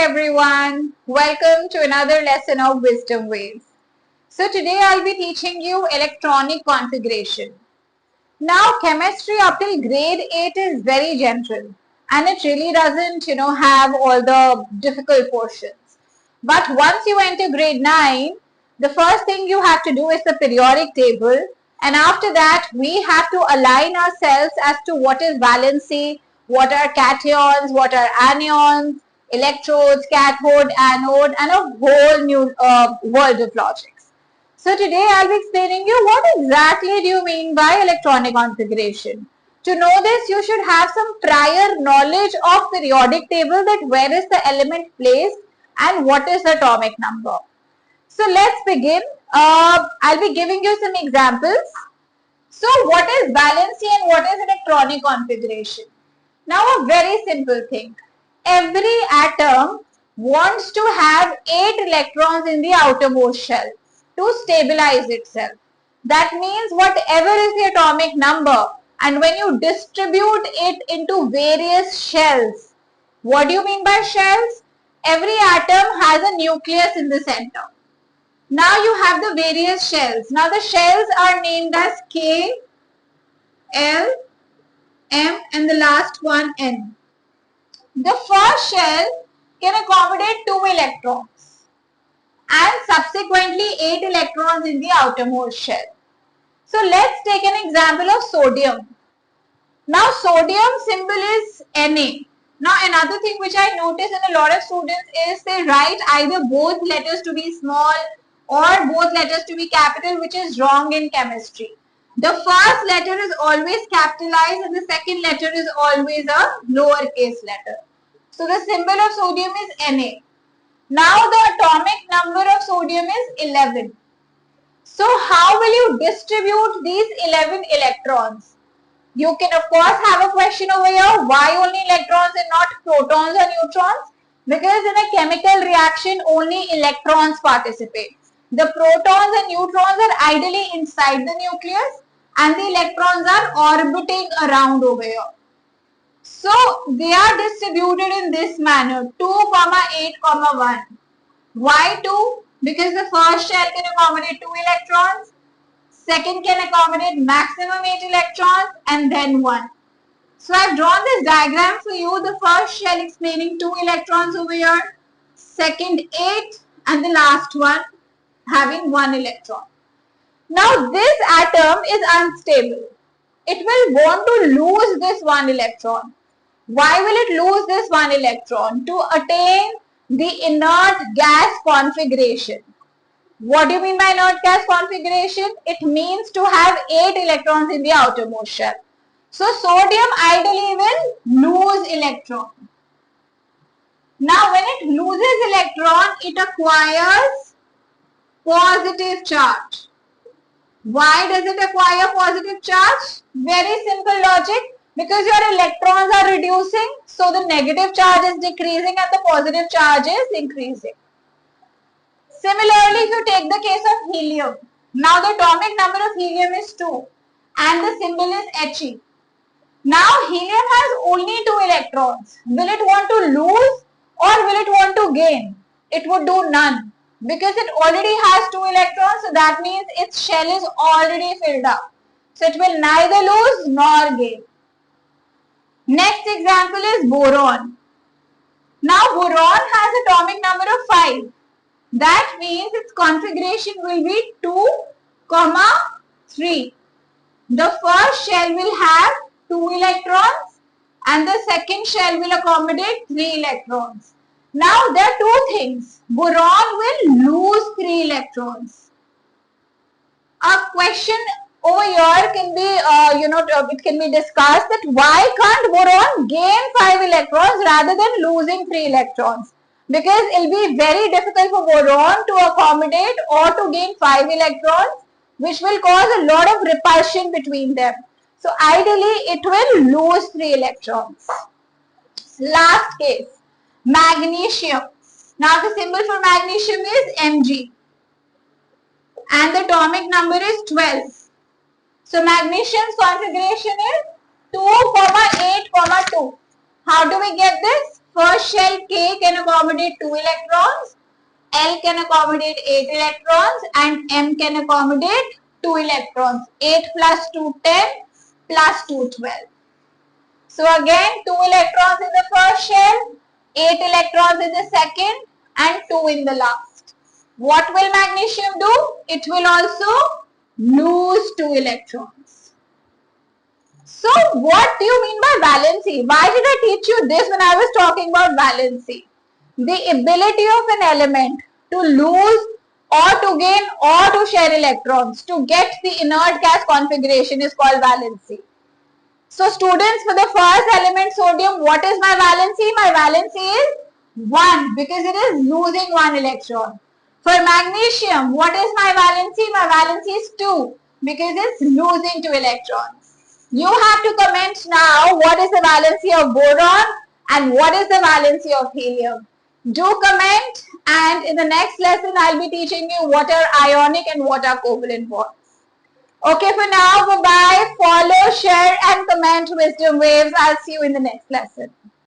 everyone, welcome to another lesson of Wisdom Waves. So today I'll be teaching you electronic configuration. Now chemistry up till grade 8 is very gentle and it really doesn't have all the difficult portions. But once you enter grade 9, the first thing you have to do is the periodic table, and after that we have to align ourselves as to what is valency, what are cations, what are anions, electrodes, cathode, anode, and a whole new world of logics. So today I'll be explaining you what exactly do you mean by electronic configuration. To know this, you should have some prior knowledge of periodic table, that where is the element placed and what is the atomic number. So let's begin. I'll be giving you some examples. So what is valency and what is electronic configuration? Now a very simple thing. Every atom wants to have 8 electrons in the outermost shell to stabilize itself. That means whatever is the atomic number, and when you distribute it into various shells, what do you mean by shells? Every atom has a nucleus in the center. Now you have the various shells. Now the shells are named as K, L, M and the last one N. The first shell can accommodate 2 electrons and subsequently 8 electrons in the outermost shell. So let's take an example of sodium. Now sodium symbol is Na. Now another thing which I notice in a lot of students is they write either both letters to be small or both letters to be capital, which is wrong in chemistry. The first letter is always capitalized and the second letter is always a lowercase letter. So the symbol of sodium is Na. Now the atomic number of sodium is 11. So how will you distribute these 11 electrons? You can of course have a question over here, why only electrons and not protons or neutrons? Because in a chemical reaction only electrons participate. The protons and neutrons are ideally inside the nucleus and the electrons are orbiting around over here. So they are distributed in this manner, 2, 8, 1. Why 2? Because the first shell can accommodate 2 electrons, second can accommodate maximum 8 electrons, and then 1. So I have drawn this diagram for you. The first shell explaining 2 electrons over here, second 8, and the last one having 1 electron. Now this atom is unstable. It will want to lose this 1 electron. Why will it lose this 1 electron? To attain the inert gas configuration. What do you mean by inert gas configuration? It means to have 8 electrons in the outermost shell. So sodium ideally will lose electron. Now when it loses electron, it acquires positive charge. Why does it acquire positive charge? Very simple logic. Because your electrons are reducing, so the negative charge is decreasing and the positive charge is increasing. Similarly, if you take the case of helium, now the atomic number of helium is 2 and the symbol is He. Now helium has only 2 electrons. Will it want to lose or will it want to gain? It would do none because it already has 2 electrons, so that means its shell is already filled up. So it will neither lose nor gain. Next example is boron. Now boron has atomic number of 5. That means its configuration will be 2, 3. The first shell will have 2 electrons and the second shell will accommodate 3 electrons. Now there are 2 things. Boron will lose 3 electrons. A question over here can be, it can be discussed that why can't boron gain 5 electrons rather than losing 3 electrons? Because it will be very difficult for boron to accommodate or to gain 5 electrons, which will cause a lot of repulsion between them. So ideally it will lose 3 electrons. Last case, magnesium. Now the symbol for magnesium is Mg and the atomic number is 12. So magnesium's configuration is 2, 8, 2. How do we get this? First first shell K can accommodate 2 electrons, L can accommodate 8 electrons and M can accommodate 2 electrons. 8 plus 2, 10 plus 2, 12. So again 2 electrons in the first shell, 8 electrons in the second and 2 in the last. What will magnesium do? It will also lose 2 electrons. So what do you mean by valency? Why did I teach you this when I was talking about valency? The ability of an element to lose or to gain or to share electrons to get the inert gas configuration is called valency. So students, for the first element sodium, what is my valency? My valency is 1 because it is losing 1 electron. For magnesium, what is my valency? My valency is 2 because it's losing 2 electrons. You have to comment now what is the valency of boron and what is the valency of helium. Do comment, and in the next lesson I'll be teaching you what are ionic and what are covalent bonds. Okay, for now, bye-bye. Follow, share and comment Wisdom Waves. I'll see you in the next lesson.